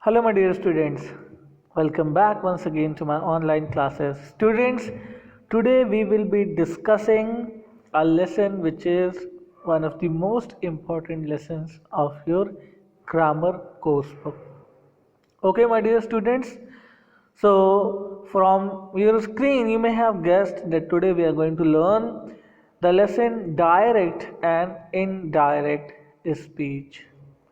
Hello, my dear students. Welcome back once again to my online classes. Students, today we will be discussing a lesson which is one of the most important lessons of your grammar course book. Okay, my dear students. So, from your screen, you may have guessed that today we are going to learn the lesson direct and indirect speech.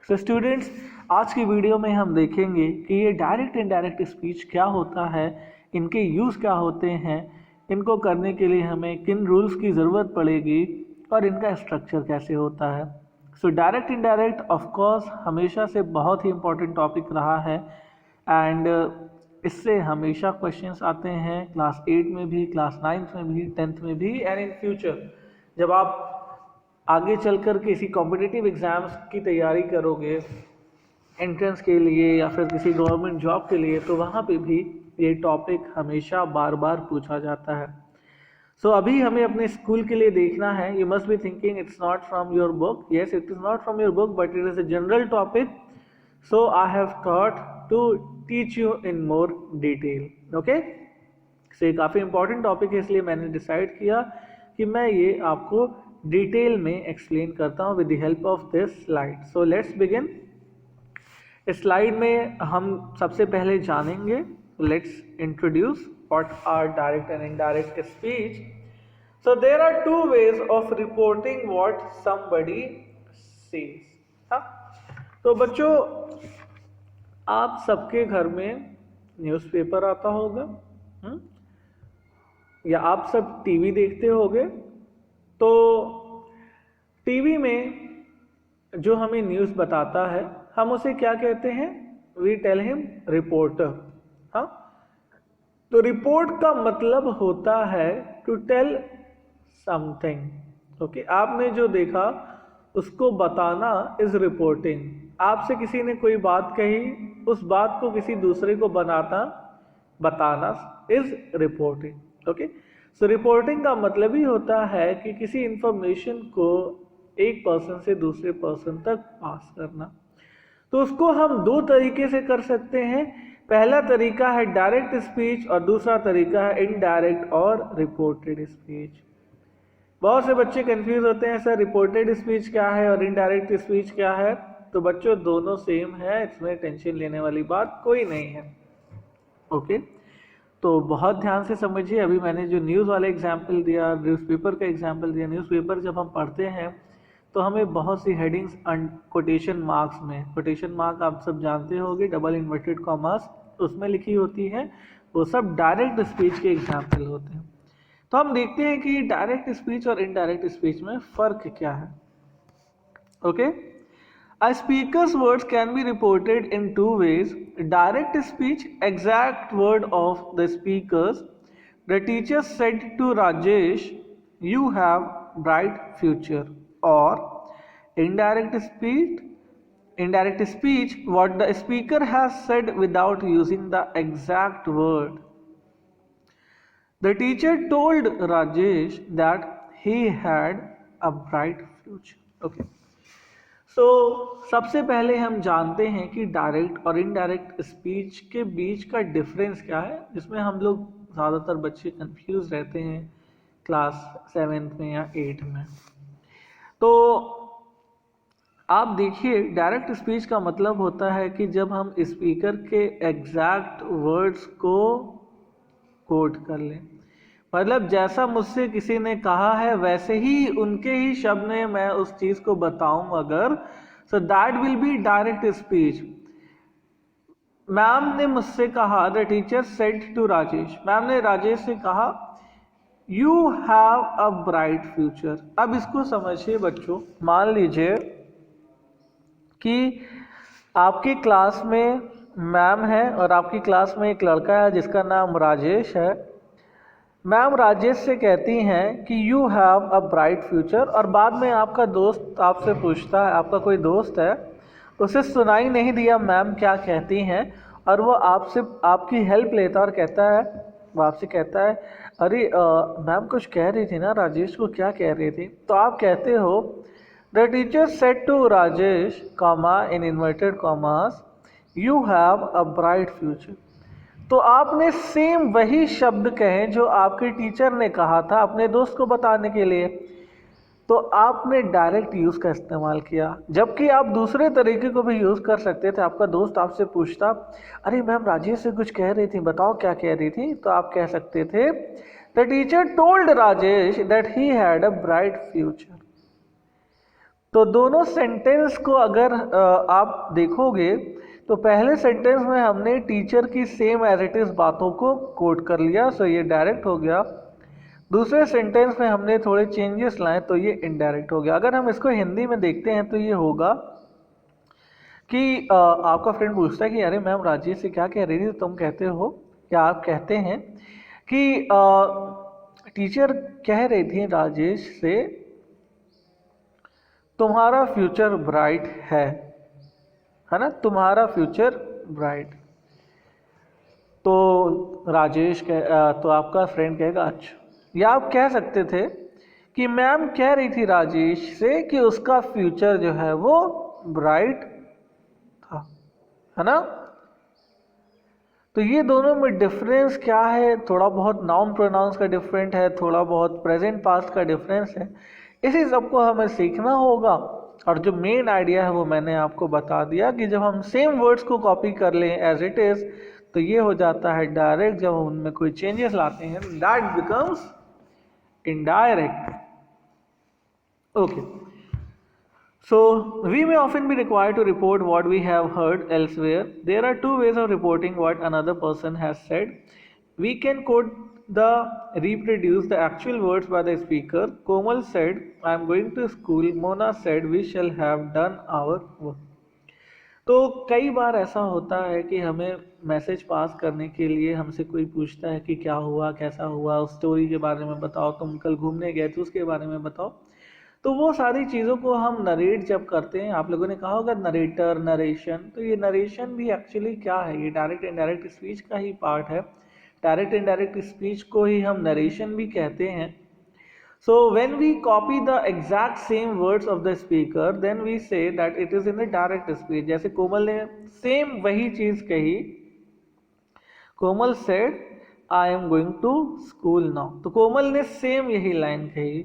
So, students, आज की video में हम देखेंगे कि ये direct indirect speech क्या होता है, इनके यूज़ क्या होते हैं, इनको करने के लिए हमें किन रूल्स की ज़रूरत पड़ेगी और इनका स्ट्रक्चर कैसे होता है. So direct indirect of course हमेशा से बहुत ही इम्पोर्टेंट टॉपिक रहा है एंड इससे हमेशा क्वेश्चंस आते हैं क्लास 8 में भी, क्लास 9 में भी, 10th में भी एंड इन फ्यूचर जब आप आगे चलकर किसी कॉम्पिटिटिव एग्ज़ाम्स की तैयारी करोगे एंट्रेंस के लिए या फिर किसी गवर्नमेंट जॉब के लिए, तो वहाँ पे भी ये टॉपिक हमेशा बार बार पूछा जाता है. सो अभी हमें अपने स्कूल के लिए देखना है. You must be thinking it's not from your book. Yes, it is not from your book but it is a general topic. So I have thought to teach you in more detail. Okay, so ये काफ़ी important topic है, इसलिए मैंने decide किया कि मैं ये आपको डिटेल में एक्सप्लेन करता हूँ with the help of this slide. So let's begin. इस स्लाइड में हम सबसे पहले जानेंगे, let's introduce what are direct and indirect speech. So there are two ways of reporting what somebody says. हाँ, तो बच्चों आप सबके घर में न्यूज़पेपर आता होगा या आप सब टीवी देखते होंगे. तो टीवी में जो हमें न्यूज़ बताता है हम उसे क्या कहते हैं? We tell him reporter. हाँ, तो रिपोर्ट का मतलब होता है टू टेल समथिंग. ओके, आपने जो देखा उसको बताना इज रिपोर्टिंग. आपसे किसी ने कोई बात कही, उस बात को किसी दूसरे को बताना is reporting. Okay, so reporting का मतलब ही होता है कि किसी इंफॉर्मेशन को एक पर्सन से दूसरे पर्सन तक पास करना. तो उसको हम दो तरीके से कर सकते हैं. पहला तरीका है डायरेक्ट स्पीच और दूसरा तरीका है इनडायरेक्ट और रिपोर्टेड स्पीच. बहुत से बच्चे कंफ्यूज होते हैं, सर रिपोर्टेड स्पीच क्या है और इनडायरेक्ट स्पीच क्या है. तो बच्चों दोनों सेम है, इसमें टेंशन लेने वाली बात कोई नहीं है. ओके, तो बहुत ध्यान से समझिए. अभी मैंने जो न्यूज़ वाला एग्जाम्पल दिया, न्यूज़पेपर का एग्जाम्पल दिया. न्यूज़पेपर जब हम पढ़ते हैं तो हमें बहुत सी हेडिंग्स कोटेशन मार्क्स में, कोटेशन मार्क आप सब जानते होंगे, डबल इन्वर्टेड कॉमास उसमें लिखी होती है, वो सब डायरेक्ट स्पीच के एग्जाम्पल होते हैं. तो हम देखते हैं कि डायरेक्ट स्पीच और इनडायरेक्ट स्पीच में फ़र्क क्या है. Okay, a speaker's words can be reported in two ways. Direct speech, exact word of the speakers. The teacher said to Rajesh, you have bright future. Or indirect speech, what the speaker has said without using the exact word. The teacher told Rajesh that he had a bright future. Okay, so सबसे पहले हम जानते हैं कि direct और indirect speech के बीच का difference क्या है, जिसमें हम लोग ज़्यादातर बच्चे कंफ्यूज रहते हैं क्लास 7 में या 8 में. तो आप देखिए, डायरेक्ट स्पीच का मतलब होता है कि जब हम स्पीकर के एग्जैक्ट वर्ड्स को कोट कर लें. मतलब जैसा मुझसे किसी ने कहा है वैसे ही उनके ही शब्द में मैं उस चीज़ को बताऊं अगर, so that will be direct speech. Ma'am ने मुझसे कहा, the teacher said to Rajesh, ma'am ने राजेश से कहा you have a bright future. अब इसको समझिए बच्चों, मान लीजिए कि आपकी क्लास में मैम है और आपकी क्लास में एक लड़का है जिसका नाम राजेश है. मैम राजेश से कहती हैं कि you have a bright future, और बाद में आपका दोस्त आपसे पूछता है, आपका कोई दोस्त है, उसे सुनाई नहीं दिया मैम क्या कहती हैं, और वो आपसे आपकी हेल्प लेता और कहता है, वो आपसे कहता है, अरे मैम कुछ कह रही थी ना, राजेश को क्या कह रही थी. तो आप कहते हो the teacher said to Rajesh, comma in inverted commas, you have a bright future. तो आपने सेम वही शब्द कहे जो आपके टीचर ने कहा था अपने दोस्त को बताने के लिए, तो आपने डायरेक्ट यूज का इस्तेमाल किया, जबकि आप दूसरे तरीके को भी यूज कर सकते थे। आपका दोस्त आपसे पूछता, अरे मैम राजेश से कुछ कह रही थी, बताओ क्या कह रही थी, तो आप कह सकते थे, the teacher told Rajesh that he had a bright future. तो दोनों सेंटेंस को अगर आप देखोगे तो पहले सेंटेंस में हमने टीचर की सेम एज इट इज बातों को कोट कर लिया, सो ये डायरेक्ट हो गया। दूसरे सेंटेंस में हमने थोड़े चेंजेस लाए तो ये इनडायरेक्ट हो गया। अगर हम इसको हिंदी में देखते हैं तो ये होगा कि आपका फ्रेंड पूछता है कि अरे मैम राजेश से क्या कह रही थी, तो तुम कहते हो या आप कहते हैं कि टीचर कह रही थी राजेश से तुम्हारा फ्यूचर ब्राइट है ना, तुम्हारा फ्यूचर ब्राइट। तो राजेश तो आपका फ्रेंड कहेगा अच्छा। या आप कह सकते थे कि मैम कह रही थी राजेश से कि उसका फ्यूचर जो है वो ब्राइट था, है ना। तो ये दोनों में डिफरेंस क्या है, थोड़ा बहुत नाउन प्रोनाउंस का डिफरेंट है, थोड़ा बहुत प्रेजेंट पास्ट का डिफरेंस है। इसी सबको हमें सीखना होगा। और जो मेन आइडिया है वो मैंने आपको बता दिया कि जब हम सेम वर्ड्स को कॉपी कर लें एज इट इज तो ये हो जाता है डायरेक्ट। जब हम उनमें कोई चेंजेस लाते हैं that becomes indirect. Okay, so we may often be required to report what we have heard elsewhere. There are two ways of reporting what another person has said. We can quote the reproduce the actual words by the speaker. Komal said, I am going to school. Mona said, we shall have done our work. तो कई बार ऐसा होता है कि हमें message pass करने के लिए हमसे कोई पूछता है कि क्या हुआ, कैसा हुआ, उस स्टोरी के बारे में बताओ, तुम कल घूमने गए थे उसके बारे में बताओ। तो वो सारी चीज़ों को हम नरेट जब करते हैं, आप लोगों ने कहा होगा नरेटर, नरेशन, तो ये नरेशन भी एक्चुअली क्या है, ये डायरेक्ट इनडायरेक्ट स्पीच का ही पार्ट है। डायरेक्ट इनडायरेक्ट स्पीच को ही हम नरेशन भी कहते हैं। So when we copy the exact same words of the speaker, then we say that it is in a direct speech. जैसे कोमल ने सेम वही चीज कही, Komal said I am going to school now, तो कोमल ने सेम यही लाइन कही।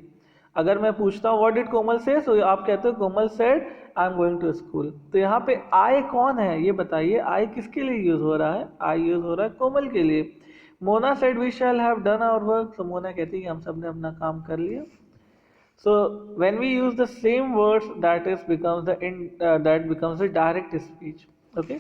अगर मैं पूछता हूँ व्हाट डिड कोमल से, तो आप कहते हो Komal said I am going to school. तो यहाँ पे आई कौन है ये बताइए, आई किसके लिए यूज हो रहा है, आई यूज हो रहा है कोमल के लिए। Mona said we shall have done our work, तो मोना कहती है कि हम सब ने अपना काम कर लिया। So when we use the same words, that becomes the direct speech. Okay.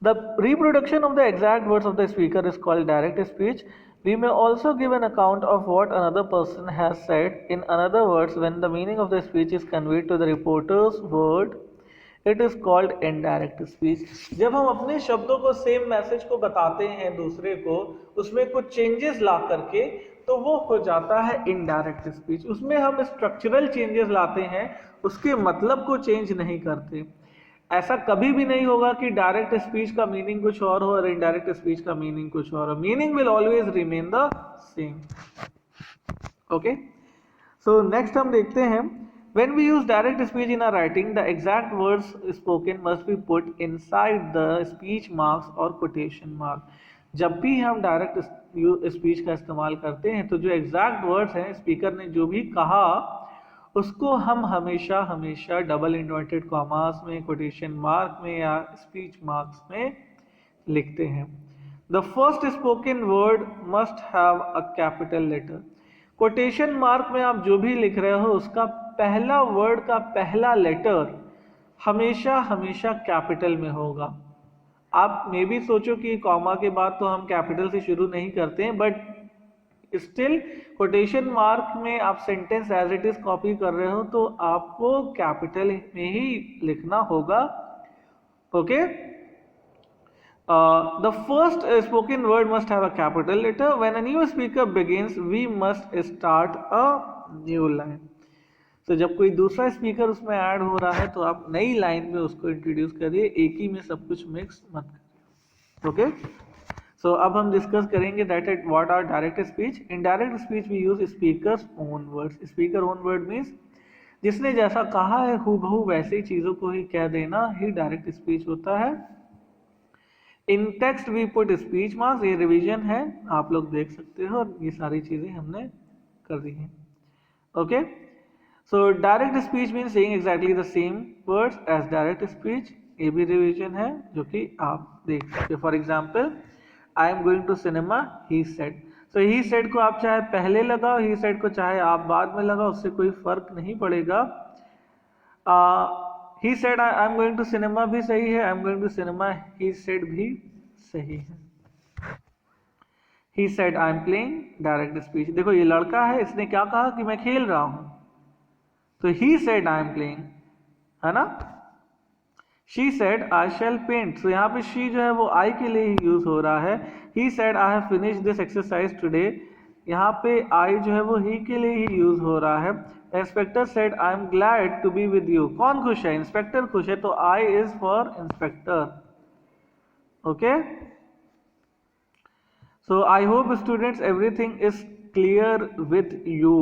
The reproduction of the exact words of the speaker is called direct speech. We may also give an account of what another person has said. In other words, when the meaning of the speech is conveyed to the reporter's word, it is called indirect speech. जब हम अपने शब्दों को same message को बताते हैं दूसरे को, उसमें कुछ चेंजेस ला करके, तो वो हो जाता है इनडायरेक्ट स्पीच। उसमें हम स्ट्रक्चरल चेंजेस लाते हैं, उसके मतलब को चेंज नहीं करते। ऐसा कभी भी नहीं होगा कि डायरेक्ट स्पीच का मीनिंग कुछ और हो और इनडायरेक्ट स्पीच का मीनिंग कुछ और हो। Meaning will always remain the same. Okay, so next हम देखते हैं, when we use direct speech in our writing, the exact words spoken must be put inside the speech marks or quotation mark. जब भी हम direct speech का इस्तेमाल करते हैं तो जो एग्जैक्ट वर्ड्स हैं स्पीकर ने जो भी कहा उसको हम हमेशा हमेशा डबल इन्वर्टेड कॉमास में, कोटेशन मार्क में या स्पीच मार्क्स में लिखते हैं। The first spoken word must have a capital letter. Quotation mark में आप जो भी लिख रहे हो उसका पहला वर्ड का पहला लेटर हमेशा हमेशा कैपिटल में होगा। आप मे भी सोचो कि कॉमा के बाद तो हम कैपिटल से शुरू नहीं करते हैं, बट स्टिल कोटेशन मार्क में आप sentence as it is copy कर रहे हो तो आपको कैपिटल में ही लिखना होगा। Okay, the first spoken word must have a capital letter. When a new speaker begins, we must start a new line. तो जब कोई दूसरा स्पीकर उसमें ऐड हो रहा है तो आप नई लाइन में उसको इंट्रोड्यूस करिए, एक ही में सब कुछ मिक्स मत करिए। ओके, सो अब हम डिस्कस करेंगे that it what are direct speech. In direct speech we use speakers own words. Speaker own word means जिसने जैसा कहा है हूबहू वैसे ही चीज़ों को ही कह देना ही डायरेक्ट स्पीच होता है। In text we put speech marks, ये रिवीजन है, आप लोग देख सकते हो, और ये सारी चीज़ें हमने कर दी हैं। Okay, so direct speech mean saying exactly the same words as direct speech, ये भी रिवीजन है जो कि आप देख सकते हो। For example, I am going to cinema, he said. तो ही सेड को आप चाहे पहले लगाओ, ही सेड को चाहे आप बाद में लगाओ, उससे कोई फर्क नहीं पड़ेगा। He said I am going to cinema भी सही है, I am going to cinema he said भी सही है। He said I am playing, direct speech. देखो ये लड़का है, इसने क्या कहा कि मैं खेल रहा हूं, तो he said I am playing, है ना। She said I shall paint, तो यहाँ पे शी जो है वो आई के लिए ही यूज हो रहा है। He said I have finished this exercise today, यहाँ पे आई जो है वो ही के लिए ही यूज हो रहा है। Inspector said I am glad to be with you, कौन खुश है, इंस्पेक्टर खुश है, तो I is for inspector. Okay, so I hope students everything is clear with you.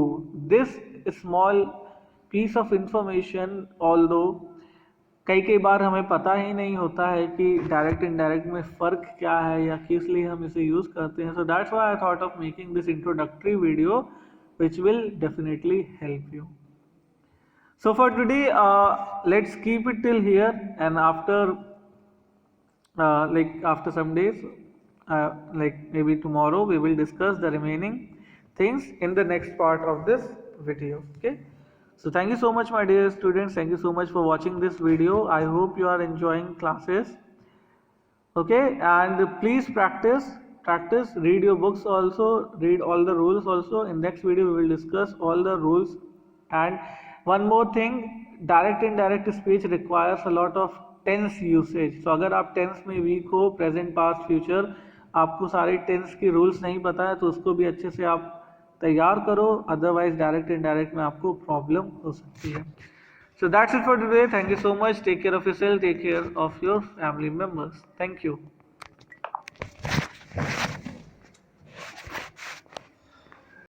This small piece of information, although कई बार हमें पता ही नहीं होता है कि डायरेक्ट इनडायरेक्ट में फ़र्क क्या है या किस लिए हम इसे यूज़ करते हैं। So that's why I thought of making this introductory video which will definitely help you. So for today, let's keep it till here, and after some days, like maybe tomorrow, we will discuss the remaining things in the next part of this video. Okay, so thank you so much, my dear students, thank you so much for watching this video. I hope you are enjoying classes. Okay, and please practice, read your books also, read all the rules also. In next video we will discuss all the rules. And one more thing, direct indirect speech requires a lot of tense usage. तो अगर आप tense में week हो, present past future, आपको सारे tense की rules नहीं पता है, तो उसको भी अच्छे से आप तैयार करो, अदरवाइज डायरेक्ट इनडायरेक्ट में आपको प्रॉब्लम हो सकती है। So that's it for today, thank you so much, take care of yourself, take care of your family members, thank you.